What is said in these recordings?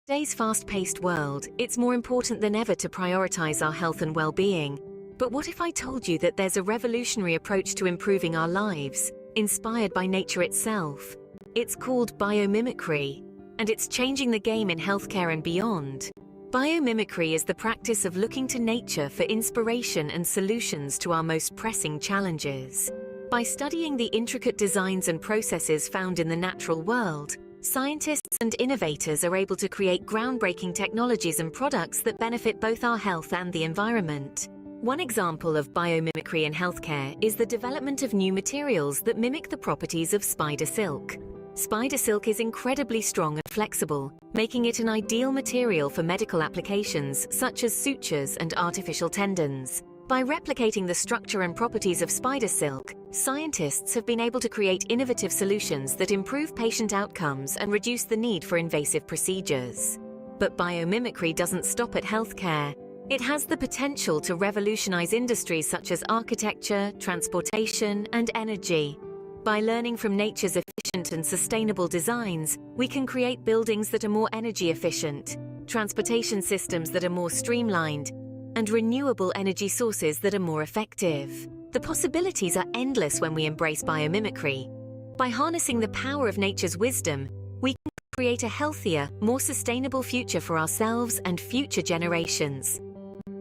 Today's fast-paced world, it's more important than ever to prioritize our health and well-being. But what if I told you that there's a revolutionary approach to improving our lives, inspired by nature itself? It's called biomimicry, and it's changing the game in healthcare and beyond. Biomimicry is the practice of looking to nature for inspiration and solutions to our most pressing challenges. By studying the intricate designs and processes found in the natural world, scientists and innovators are able to create groundbreaking technologies and products that benefit both our health and the environment. One example of biomimicry in healthcare is the development of new materials that mimic the properties of spider silk. Spider silk is incredibly strong and flexible, making it an ideal material for medical applications such as sutures and artificial tendons. By replicating the structure and properties of spider silk, scientists have been able to create innovative solutions that improve patient outcomes and reduce the need for invasive procedures. But biomimicry doesn't stop at healthcare. It has the potential to revolutionize industries such as architecture, transportation, and energy. By learning from nature's efficient and sustainable designs, we can create buildings that are more energy efficient, transportation systems that are more streamlined, and renewable energy sources that are more effective. The possibilities are endless when we embrace biomimicry. By harnessing the power of nature's wisdom, we can create a healthier, more sustainable future for ourselves and future generations.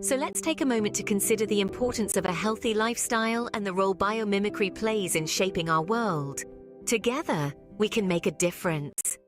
So let's take a moment to consider the importance of a healthy lifestyle and the role biomimicry plays in shaping our world. Together, we can make a difference.